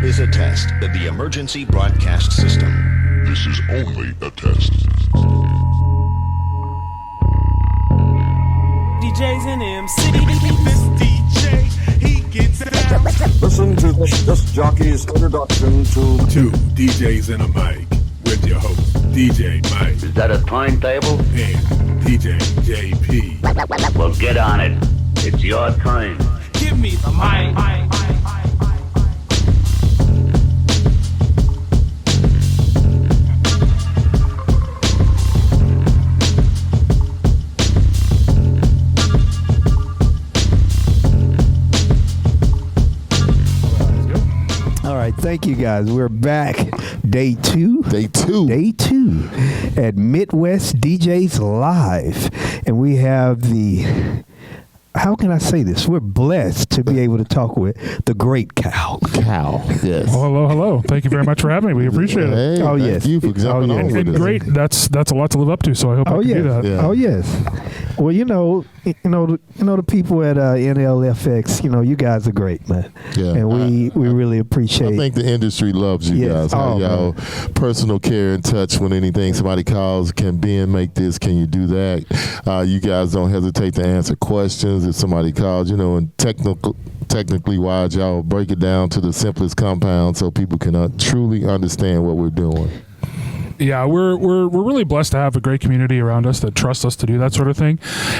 is a test of the emergency broadcast system. This is only a test. DJs in MC. This DJ, he gets down. Listen to this jockey's introduction to Two DJs in a mic with your host, DJ Mike. Is that a timetable? And DJ JP. Well, get on it. It's your time. Give me the mic. All right, thank you guys. We're back. Day two at Midwest DJs Live. And we have how can I say this? We're blessed to be able to talk with the great Kyle. Yes. Well, hello. Thank you very much for having me. We appreciate it. Hey, yes. Thank you for jumping on with us. Great. That's a lot to live up to. So I hope I can do that. Yeah. Oh yes. Well, the people at NLFX, you guys are great, man. Yeah. And we really appreciate. I think the industry loves you guys. How y'all personal care and touch when anything somebody calls. Can Ben make this? Can you do that? You guys don't hesitate to answer questions if somebody calls. And technically wise, y'all break it down to the simplest compound so people can truly understand what we're doing. Yeah, we're really blessed to have a great community around us that trusts us to do that sort of thing.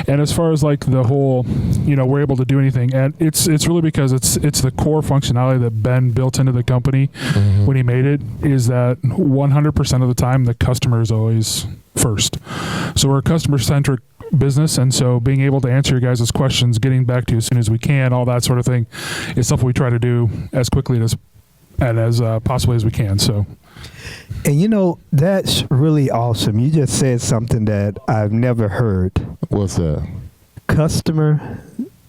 And as far as like the whole, we're able to do anything, and it's really because it's the core functionality that Ben built into the company when he made it, is that 100% of the time the customer is always first. So we're a customer-centric business, and so being able to answer your guys' questions, getting back to you as soon as we can, all that sort of thing, is stuff we try to do as quickly as possibly as we can. So. And that's really awesome. You just said something that I've never heard. What's that? Customer.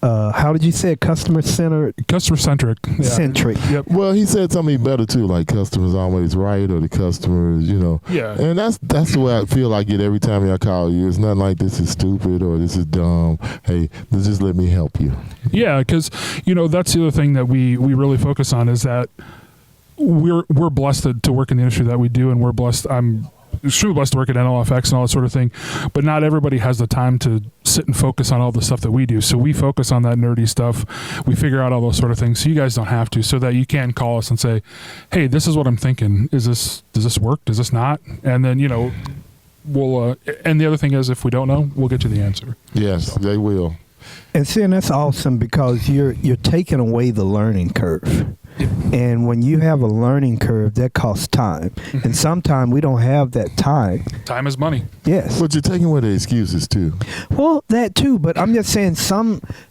How did you say it? Customer-centered? Customer-centric. Yeah. Centric. Yep. Well, he said something better too, like customers always right, or the customers, Yeah. And that's the way I feel I get every time I call you. It's not like this is stupid or this is dumb. Hey, just let me help you. Yeah, because that's the other thing that we really focus on, is that we're blessed to work in the industry that we do, and we're blessed. I'm extremely blessed to work at NLFX and all that sort of thing, but not everybody has the time to sit and focus on all the stuff that we do. So we focus on that nerdy stuff. We figure out all those sort of things, so you guys don't have to, so that you can call us and say, hey, this is what I'm thinking. Does this work? Does this not? And then, we'll, and the other thing is, if we don't know, we'll get you the answer. Yes, so. They will. And that's awesome, because you're taking away the learning curve. And when you have a learning curve, that costs time. And sometimes we don't have that time. Time is money. Yes. But you're taking away the excuses too. Well, that too. But I'm just saying,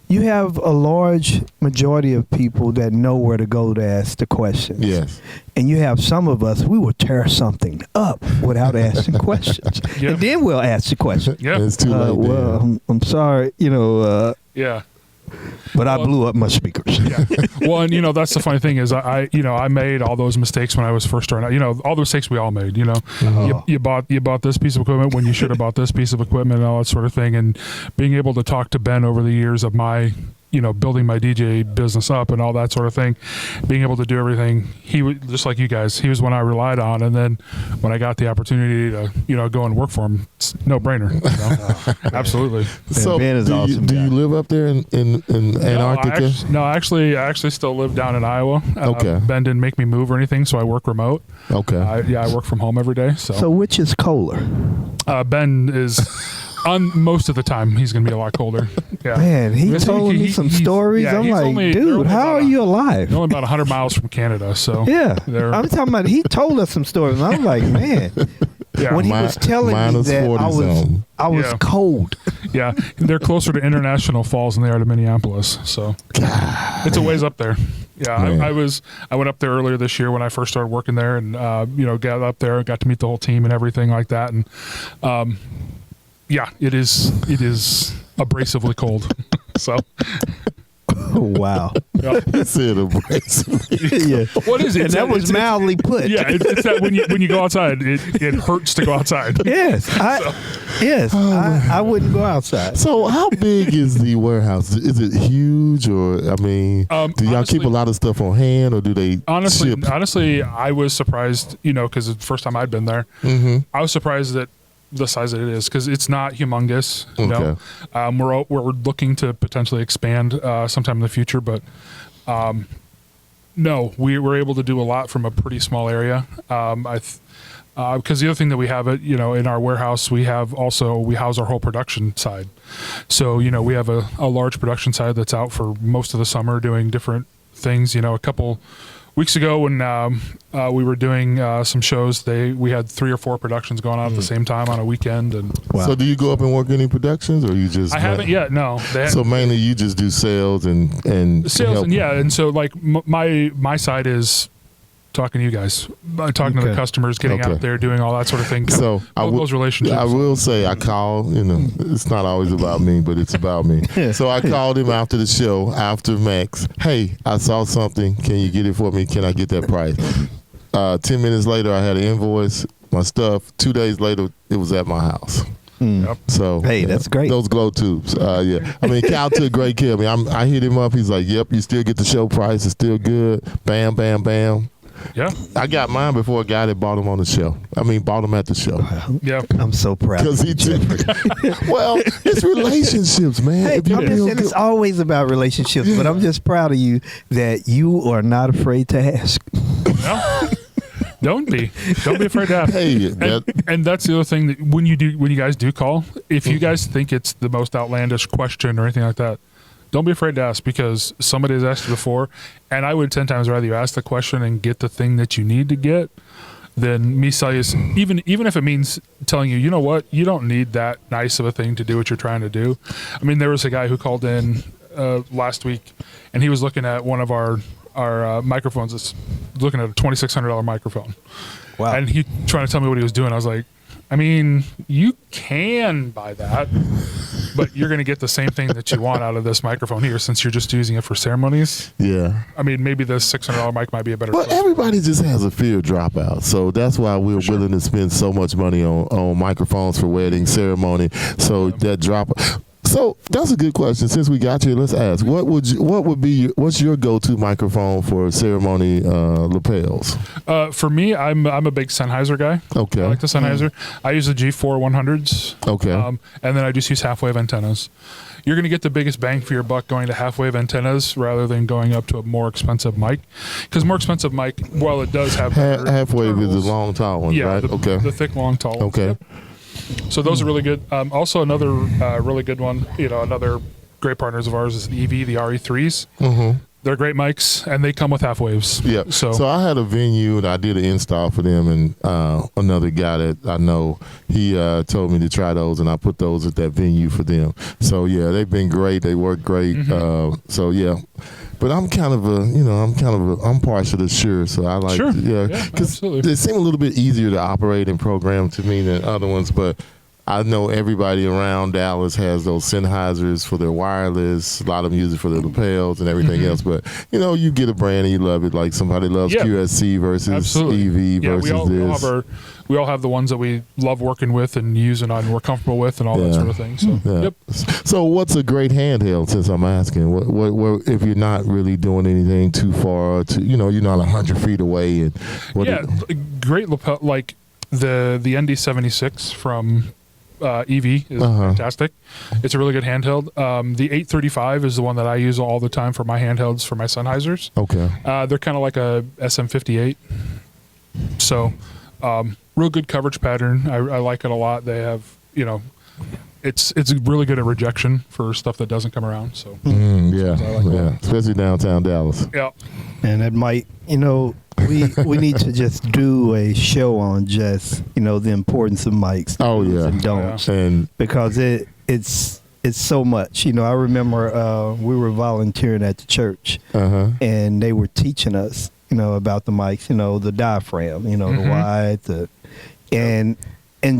you have a large majority of people that know where to go to ask the questions. Yes. And you have some of us, we will tear something up without asking questions. Yep. And then we'll ask the question. Yeah. It's too late. Well, I'm sorry, yeah. But I blew up my speakers. Yeah. Well, and that's the funny thing is, I made all those mistakes when I was first starting out. All the mistakes we all made. You bought this piece of equipment when you should have bought this piece of equipment and all that sort of thing. And being able to talk to Ben over the years of my, building my DJ business up and all that sort of thing, being able to do everything, he was just like you guys. He was one I relied on, and then when I got the opportunity to go and work for him, it's no brainer. Absolutely. So Ben is awesome. Do you live up there in Antarctica? I actually still live down in Iowa. Okay. Ben didn't make me move or anything, so I work remote. Okay. I work from home every day. So which is colder? Ben is. Most of the time, he's going to be a lot colder. Yeah. Man, he told me some stories. Yeah, I'm like, dude, how are you alive? They're only about 100 miles from Canada, so yeah. I'm talking about. He told us some stories, and I'm like, man. Yeah. When he was telling me that, I was cold. Yeah, they're closer to International Falls than they are to Minneapolis, so it's a ways up there. Yeah, I went up there earlier this year when I first started working there, and got up there, got to meet the whole team and everything like that, and yeah, it is abrasively cold. So Wow. He said abrasively. Yeah. What is it? And that was mildly put. Yeah, it's that when you go outside, it hurts to go outside. Yes. I wouldn't go outside. So how big is the warehouse? Is it huge, or I mean, do y'all keep a lot of stuff on hand, or do they ship? Honestly, I was surprised, because it's the first time I'd been there. Mm-hmm. I was surprised that the size that it is, because it's not humongous. Okay. We're looking to potentially expand sometime in the future, but no, we were able to do a lot from a pretty small area. Because the other thing that we have, in our warehouse, we house our whole production side. So, we have a large production side that's out for most of the summer doing different things. A couple weeks ago when we were doing some shows, we had 3 or 4 productions going on at the same time on a weekend. And So do you go up and work any productions, or you just? I haven't yet. No. So mainly you just do sales and sales, help. and so like my side is talking to you guys, talking to the customers, getting out there, doing all that sort of thing. So those relationships. I will say I called. It's not always about me, but it's about me. So I called him after the show, after Max. Hey, I saw something. Can you get it for me? Can I get that price? 10 minutes later, I had an invoice, my stuff. 2 days later, it was at my house. Yep. So hey, that's great. Those glow tubes. Yeah. I mean, Kyle took great care of me. I hit him up. He's like, "Yep, you still get the show price. It's still good." Bam, bam, bam. Yeah, I got mine before a guy that bought them on the show. Bought them at the show. Yeah, I'm so proud. Because he took. Well, it's relationships, man. Hey, it's always about relationships, but I'm just proud of you that you are not afraid to ask. No. Don't be afraid to ask. Hey, and that's the other thing that when you guys do call, if you guys think it's the most outlandish question or anything like that, don't be afraid to ask, because somebody has asked you before, and I would 10 times rather you ask the question and get the thing that you need to get than me sell you, even if it means telling you, you know what, you don't need that nice of a thing to do what you're trying to do. There was a guy who called in last week, and he was looking at one of our microphones. It's looking at a $2,600 microphone. Wow. And he trying to tell me what he was doing. I was like, you can buy that, but you're going to get the same thing that you want out of this microphone here, since you're just using it for ceremonies. Yeah. Maybe the $600 mic might be a better choice. Everybody just has a fear of dropout. So that's why we're willing to spend so much money on microphones for wedding ceremony. So that drop. So that's a good question. Since we got you, let's ask: what's your go-to microphone for ceremony lapels? For me, I'm a big Sennheiser guy. Okay, I like the Sennheiser. I use the G4 100s. Okay, and then I just use half-wave antennas. You're going to get the biggest bang for your buck going to half-wave antennas rather than going up to a more expensive mic, because more expensive mic, while it does have half-wave is the long tall one, right? The thick long tall. Okay. Ones. So those are really good. Also, another really good one, another great partners of ours is the EV, the RE3s. Mm-hmm. They're great mics, and they come with half waves. Yeah. So I had a venue, and I did an install for them, and another guy that I know, he told me to try those, and I put those at that venue for them. So yeah, they've been great. They work great. Mm-hmm. So yeah. But I'm I'm partial to Shure, so I like, because they seem a little bit easier to operate and program to me than other ones. But I know everybody around Dallas has those Sennheisers for their wireless. A lot of them use it for their lapels and everything else. But you get a brand and you love it. Like somebody loves QSC versus EV versus this. We all have the ones that we love working with and using and we're comfortable with and all that sort of thing. So, So what's a great handheld, since I'm asking? What if you're not really doing anything too far, you're not 100 feet away? And great lapel, like the ND76 from EV is fantastic. It's a really good handheld. The 835 is the one that I use all the time for my handhelds for my Sennheisers. Okay. They're kind of like a SM58. So, real good coverage pattern. I like it a lot. They have, it's really good at rejection for stuff that doesn't come around. So especially downtown Dallas. Yeah, and it might, we need to just do a show on just the importance of mics. And don'ts, and because it's so much. I remember we were volunteering at the church, and they were teaching us, about the mics, the diaphragm, the wide, and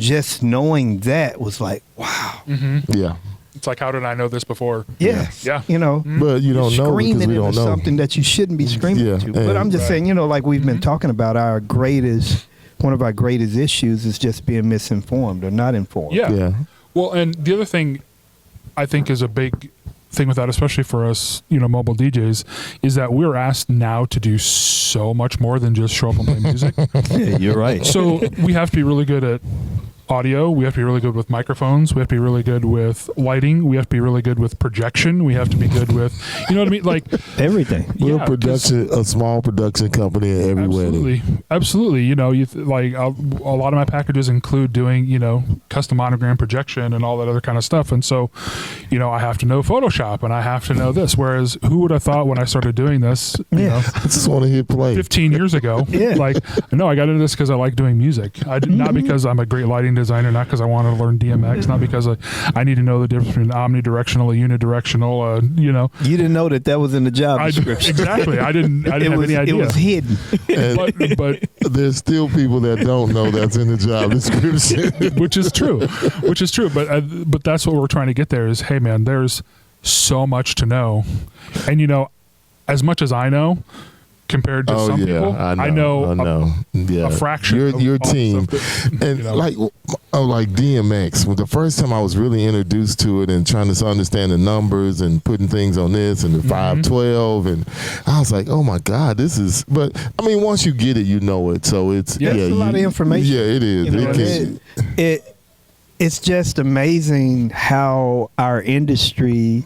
just knowing that was like, wow. Yeah. It's like, how did I know this before? Yeah. You know, But you don't know because screaming we don't into know. something that you shouldn't be screaming Yeah, to. But I'm just saying, you know, like we've been talking about, one of our greatest issues is just being misinformed or not informed. Yeah. Well, and the other thing I think is a big thing with that, especially for us, you know, mobile DJs, is that we're asked now to do so much more than just show up and play music. Yeah, you're right. So we have to be really good at audio. We have to be really good with microphones. We have to be really good with lighting. We have to be really good with projection. We have to be good with, you know what I mean? Like everything. We're a small production company at every wedding. Absolutely. You know, like a lot of my packages include doing, you know, custom monogram projection and all that other kind of stuff. And so, you know, I have to know Photoshop and I have to know this. Whereas who would have thought when I started doing this, you know, I just want to hit play 15 years ago, like, no, I got into this because I like doing music. I did not because I'm a great lighting designer, not because I wanted to learn DMX, not because I need to know the difference between omnidirectional, unidirectional, you know. You didn't know that was in the job description. Exactly. I didn't have any idea. It was hidden. But there's still people that don't know that's in the job description. which is true. But that's what we're trying to get there is, hey, man, there's so much to know. And, you know, as much as I know, compared to some people, I know a fraction. Your team, and you know. like DMX. Well, the first time I was really introduced to it and trying to understand the numbers and putting things on this and the 512, and I was like, oh my God, this is. But I mean, once you get it, you know it. So it's it's a lot of information. Yeah, it is. You know, it's just amazing how our industry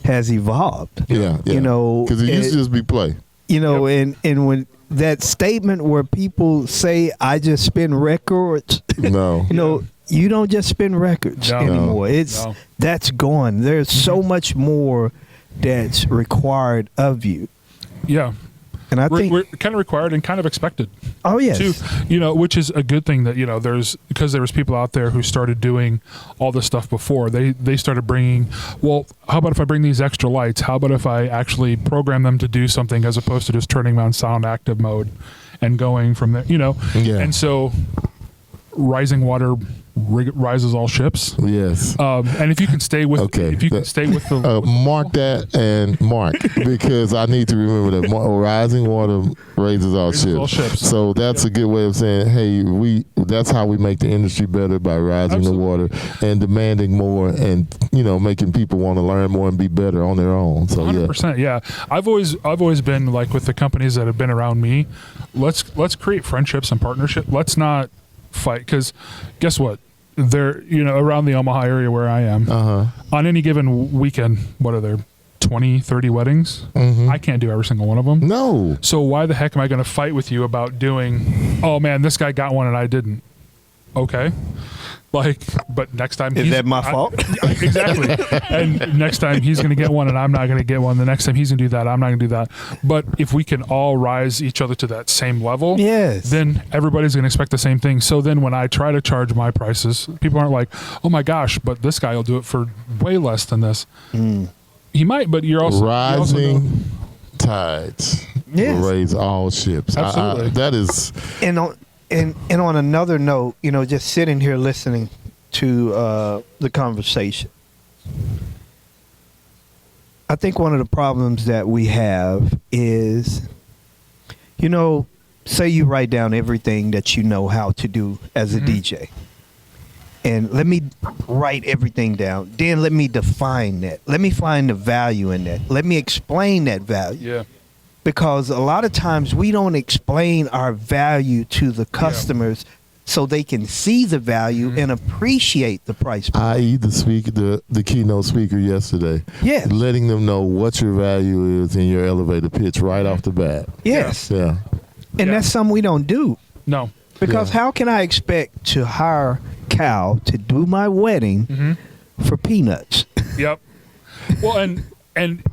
has evolved. Yeah. You know, because it used to just be play. You know, and when that statement where people say, I just spin records. No. You know, you don't just spin records anymore. That's gone. There's so much more that's required of you. Yeah. And I think we're kind of required and kind of expected. Oh, yes. Too, you know, which is a good thing that, you know, because there was people out there who started doing all this stuff before. They started bringing, well, how about if I bring these extra lights? How about if I actually program them to do something as opposed to just turning them on sound active mode and going from there, you know? Yeah. And so rising water rises all ships. Yes. And if you can stay with, the mark that and mark because I need to remember that rising water raises all ships. So that's a good way of saying, hey, that's how we make the industry better by rising the water and demanding more and, you know, making people want to learn more and be better on their own. So 100%, yeah. I've always been like with the companies that have been around me, let's create friendships and partnership. Let's not fight because guess what? They're, you know, around the Omaha area where I am, on any given weekend, what are there, 20, 30 weddings? I can't do every single one of them. No. So why the heck am I going to fight with you about doing, oh man, this guy got one and I didn't? Okay. Like, but next time is that my fault? Exactly. And next time he's going to get one and I'm not going to get one. The next time he's going to do that, I'm not going to do that. But if we can all rise each other to that same level, then everybody's going to expect the same thing. So then when I try to charge my prices, people aren't like, oh my gosh, but this guy will do it for way less than this. He might, but you're also rising tides will raise all ships. Absolutely. That is. And on another note, you know, just sitting here listening to the conversation, I think one of the problems that we have is, you know, say you write down everything that you know how to do as a DJ. And let me write everything down. Then let me define that. Let me find the value in that. Let me explain that value. Yeah. Because a lot of times we don't explain our value to the customers so they can see the value and appreciate the price. I.e. the keynote speaker yesterday. Yeah. Letting them know what your value is in your elevator pitch right off the bat. Yes. Yeah. And that's something we don't do. No. Because how can I expect to hire Kyle to do my wedding for peanuts? Yep. Well, and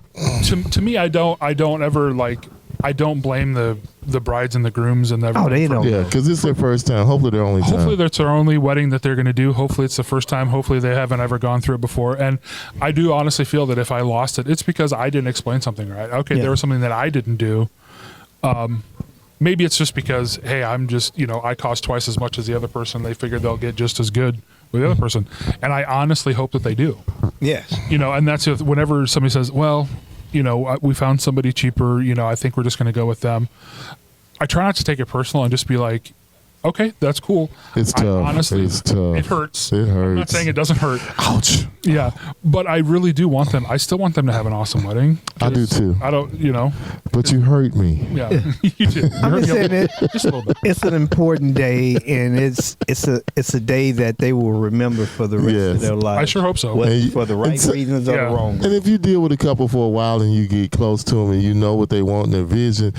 to me, I don't ever I don't blame the brides and the grooms and everything. Oh, they don't. Yeah, because it's their first time. Hopefully, their only time. Hopefully, that's their only wedding that they're going to do. Hopefully, it's the first time. Hopefully, they haven't ever gone through it before. And I do honestly feel that if I lost it, it's because I didn't explain something right. Okay, there was something that I didn't do. Maybe it's just because, hey, I'm just, you know, I cost twice as much as the other person. They figure they'll get just as good with the other person. And I honestly hope that they do. Yes. And that's whenever somebody says, well, we found somebody cheaper, I think we're just going to go with them. I try not to take it personal and just be like, okay, that's cool. It's tough. Honestly, it's tough. It hurts. It hurts. I'm not saying it doesn't hurt. Ouch. Yeah, but I really do want them. I still want them to have an awesome wedding. I do too. I don't, But you hurt me. Yeah, you do. I'm just saying just a little bit. it's an important day, and it's a day that they will remember for the rest of their life. I sure hope so. Whether for the right reasons or the wrong ones. And if you deal with a couple for a while and you get close to them and you know what they want in their vision,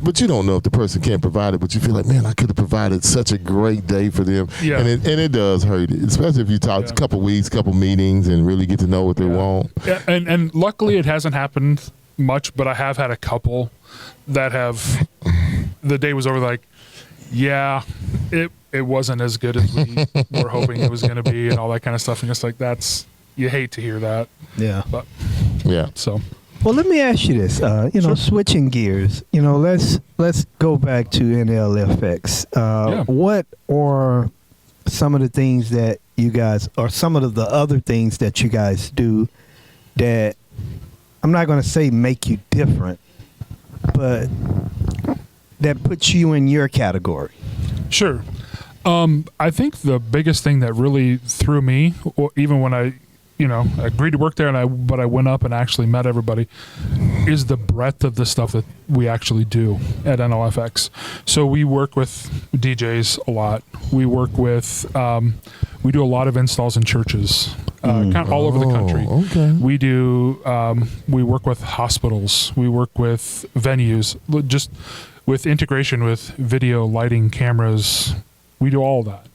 but you don't know if the person can't provide it, but you feel like, man, I could have provided such a great day for them. Yeah. And it does hurt it, especially if you talk a couple weeks, couple meetings, and really get to know what they want. Yeah, and luckily it hasn't happened much, but I have had a couple that have, the day was over, like, yeah, it wasn't as good as we were hoping it was going to be, and all that kind of stuff. And just like, you hate to hear that. Yeah. But yeah. So. Well, let me ask you this. Switching gears. Let's go back to NLFX. What are some of the things that you guys, or some of the other things that you guys do that I'm not going to say make you different, but that puts you in your category? Sure. I think the biggest thing that really threw me, or even when I agreed to work there, but I went up and actually met everybody, is the breadth of the stuff that we actually do at NLFX. So we work with DJs a lot. We work with, we do a lot of installs in churches, kind of all over the country. Okay. We do, we work with hospitals. We work with venues, just with integration with video, lighting, cameras. We do all of that.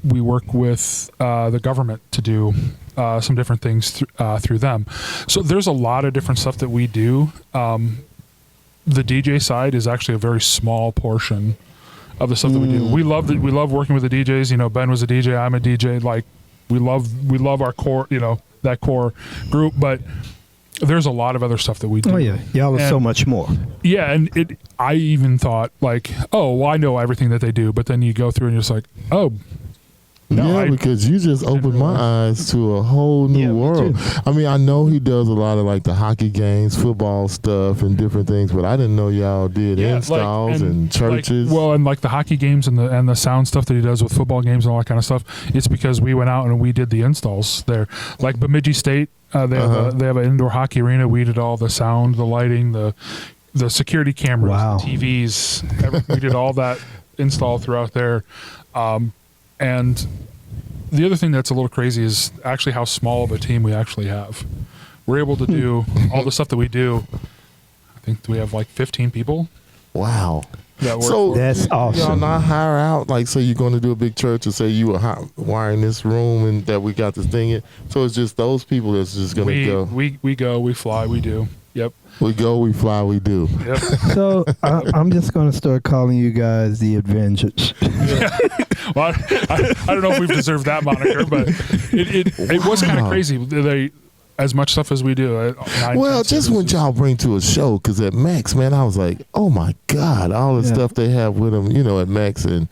We work with the government to do some different things through them. So there's a lot of different stuff that we do. The DJ side is actually a very small portion of the stuff that we do. We love working with the DJs. Ben was a DJ. I'm a DJ. Like we love our core. That core group, but there's a lot of other stuff that we do. Oh yeah, y'all are so much more. Yeah, and I even thought like, oh, well, I know everything that they do, but then you go through and you're just like, oh. No, because you just opened my eyes to a whole new world. I mean, I know he does a lot of like the hockey games, football stuff, and different things, but I didn't know y'all did installs and churches. And like the hockey games and the sound stuff that he does with football games and all that kind of stuff. It's because we went out and we did the installs there. Like Bemidji State, they have an indoor hockey arena. We did all the sound, the lighting, the security cameras, the TVs. We did all that install throughout there. And the other thing that's a little crazy is actually how small of a team we actually have. We're able to do all the stuff that we do. I think we have like 15 people. Wow. So that's awesome. Y'all not hire out, like say you're going to do a big church and say you were wiring this room and that we got this thing in. So it's just those people that's just going to go. We go, we fly, we do. Yep. We go, we fly, we do. Yep. So I'm just going to start calling you guys the Avengers. Well, I don't know if we've deserved that moniker, but it was kind of crazy. They, as much stuff as we do. Well, just when y'all bring to a show, because at Max, man, I was like, oh my God, all the stuff they have with them, at Max, and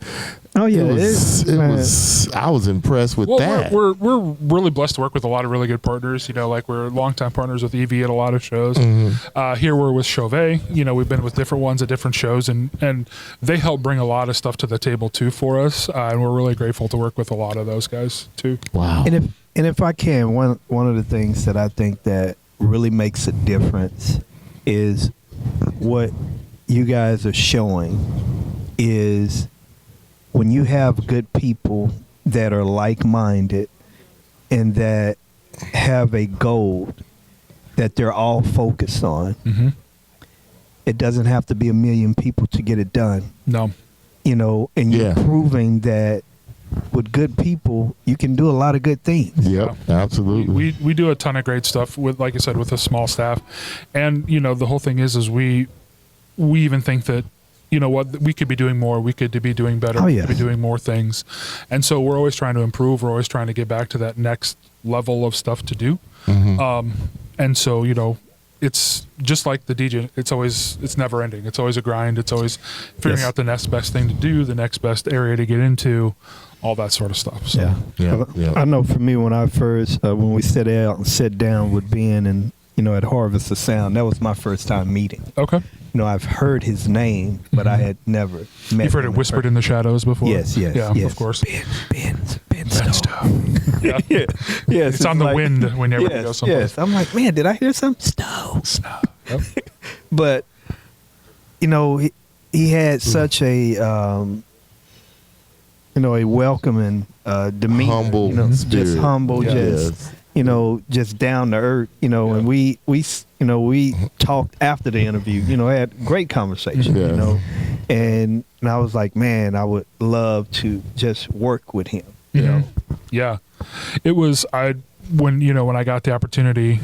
oh yeah, it was. I was impressed with that. We're really blessed to work with a lot of really good partners. Like we're longtime partners with EV at a lot of shows. Here we're with Chauvet. We've been with different ones at different shows, and they help bring a lot of stuff to the table too for us. And we're really grateful to work with a lot of those guys too. Wow. And if I can, one of the things that I think that really makes a difference is what you guys are showing is when you have good people that are like-minded and that have a goal that they're all focused on. Mm-hmm. It doesn't have to be 1 million people to get it done. No. And you're proving that with good people, you can do a lot of good things. Yep, absolutely. We do a ton of great stuff with, like I said, with a small staff. And, the whole thing is we even think that, we could be doing more. We could be doing better. We could be doing more things. And so we're always trying to improve. We're always trying to get back to that next level of stuff to do. Mm-hmm. And so, it's just like the DJ. It's never ending. It's always a grind. It's always figuring out the next best thing to do, the next best area to get into, all that sort of stuff. So. Yeah. I know for me, when I first, when we sat out and sat down with Ben and, at Harvest of Sound, that was my first time meeting. Okay. I've heard his name, but I had never met You've heard him it whispered in the shadows before? Yes. Yeah, of course. Ben Stowe. Yeah. Yes. It's on the wind whenever you go someplace. Yes. I'm like, man, did I hear something? Stowe. Yep. But, he had such a, a welcoming demeanor. Humble just spirit. humble, just down to earth, and we talked after the interview, had great conversation, and I was like, man, I would love to just work with him, Yeah. It was, when I got the opportunity,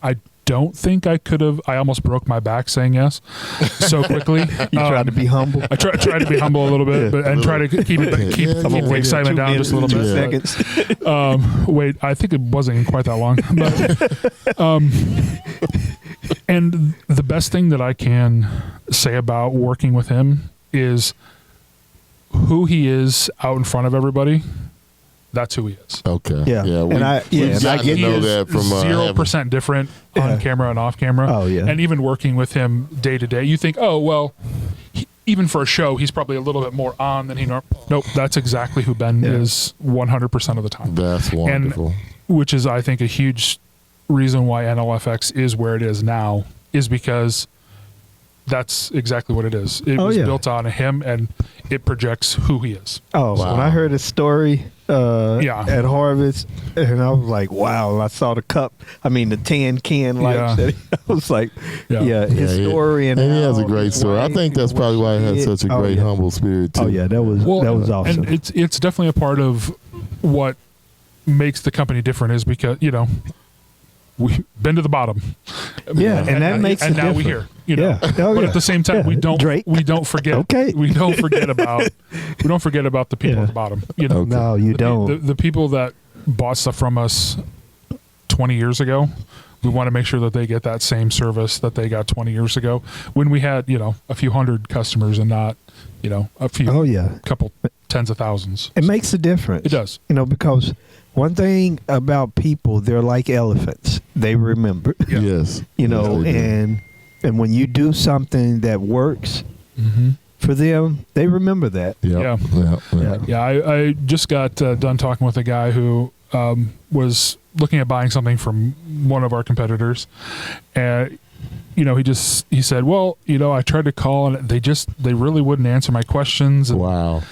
I don't think I could have. I almost broke my back saying yes so quickly. You tried to be humble. I tried to be humble a little bit, but try to keep the excitement down just a little bit. 2 seconds. Wait, I think it wasn't quite that long. But, and the best thing that I can say about working with him is who he is out in front of everybody. That's who he is. Okay. Yeah. And I get to know that from 0% different on camera and off camera. Oh yeah. And even working with him day to day, you think, oh well, even for a show, he's probably a little bit more on than he normally. Nope, that's exactly who Ben is 100% of the time. That's wonderful. And, which is, I think, a huge reason why NLFX is where it is now, is because that's exactly what it is. It was built on him, and it projects who he is. Oh, wow. When I heard his story at Harvest, and I was like, wow, I saw the cup. I mean, the tin can lights. I was like, his story. And he has a great story. I think that's probably why he has such a great, humble spirit, too. Oh, yeah, that was awesome. And it's definitely a part of what makes the company different, is because, we've been to the bottom. Yeah, and that makes it different. And now we're here. But at the same time, we don't forget. We don't forget about the people at the bottom. No, you don't. The people that bought stuff from us 20 years ago, we want to make sure that they get that same service that they got 20 years ago, when we had a few hundred customers and not a few couple tens of thousands. It makes a difference. It does. Because one thing about people, they're like elephants. They remember. Yeah. Yes. And when you do something that works for them, they remember that. I just got done talking with a guy who was looking at buying something from one of our competitors, and he said, well, I tried to call and they really wouldn't answer my questions. And, wow.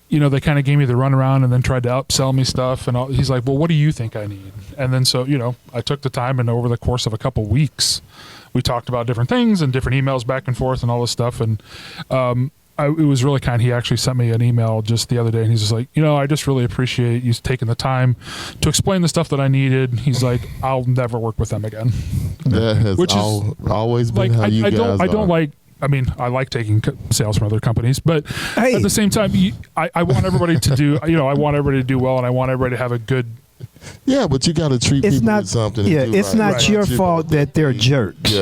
They kind of gave me the runaround and then tried to upsell me stuff. And he's like, well, what do you think I need? And then so, I took the time, and over the course of a couple weeks, we talked about different things and different emails back and forth and all this stuff. And it was really kind. He actually sent me an email just the other day, and he's just like, I just really appreciate you taking the time to explain the stuff that I needed. He's like, I'll never work with them again. That has always been how you guys are. I don't like. I mean, I like taking sales from other companies, but at the same time, I want everybody to do. I want everybody to do well, and I want everybody to have a good. Yeah, but you got to treat people with something. Yeah, it's not your fault that they're jerks.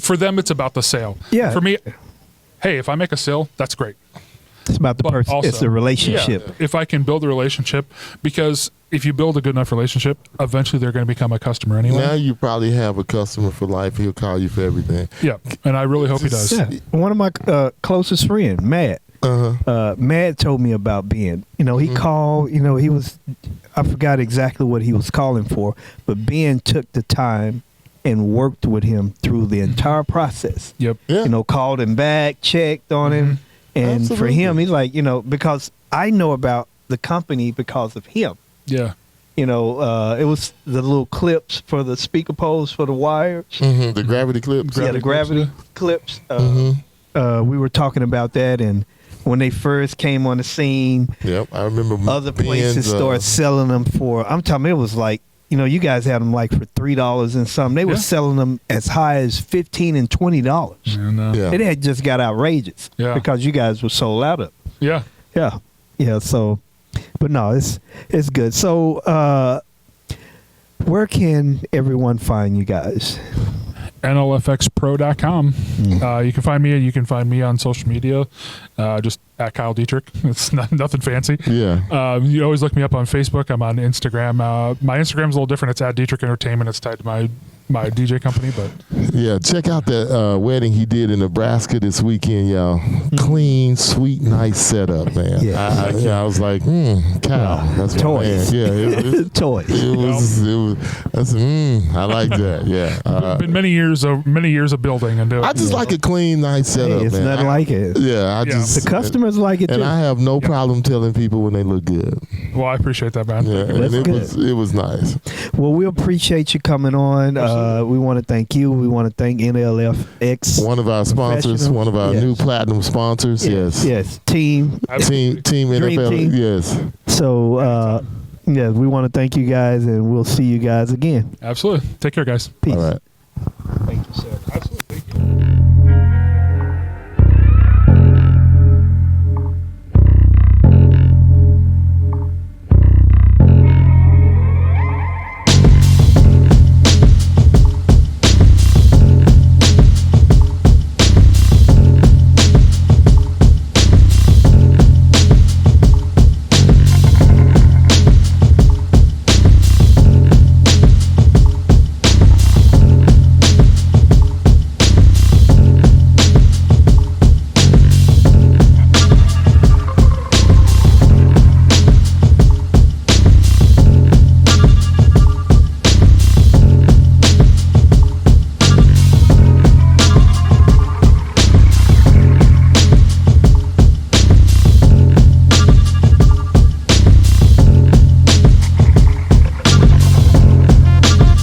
For them, it's about the sale. Yeah. For me, hey, if I make a sale, that's great. It's about the person. Also, it's the relationship. If I can build a relationship, because if you build a good enough relationship, eventually they're going to become a customer anyway. Now you probably have a customer for life. He'll call you for everything. Yeah, and I really hope he does. Yeah. One of my closest friends, Matt, Matt told me about Ben. He called, he was, I forgot exactly what he was calling for, but Ben took the time and worked with him through the entire process. Yep. Yeah. Called him back, checked on him. And absolutely. For him, he's like, because I know about the company because of him. Yeah. It was the little clips for the speaker poles for the wires. Mm-hmm. The gravity clips. The gravity clips. We were talking about that, and when they first came on the scene, yep, I remember other places started selling them for, I'm talking, it was like, you guys had them like for $3 and something. They were selling them as high as $15 and $20. It had just got outrageous because you guys were sold out of it. Yeah. So, but no, it's good. So, Where can everyone find you guys? NLFXPro.com. You can find me. You can find me on social media, just at Kyle Dietrich. It's nothing fancy. Yeah. You always look me up on Facebook. I'm on Instagram. My Instagram's a little different. It's at Dietrich Entertainment. It's tied to my DJ company. But yeah, check out that wedding he did in Nebraska this weekend, y'all. Clean, sweet, nice setup, man. Yeah. I was like, Kyle, that's Toys. my man. Yeah, Toys. It was. I like that. Yeah. been many years of building and doing. I just like a clean, nice setup, It's man. nothing like it. Yeah, The customers like it too. And I have no problem telling people when they look good. Well, I appreciate that, man. Yeah, and it was nice. Well, we appreciate you coming on. We want to thank you. We want to thank NLFX. One of our sponsors, one of our new platinum sponsors. Yes. Team NFL. team. Yes. So, we want to thank you guys, and we'll see you guys again. Absolutely. Take care, guys. Peace. All right. Thank you, sir.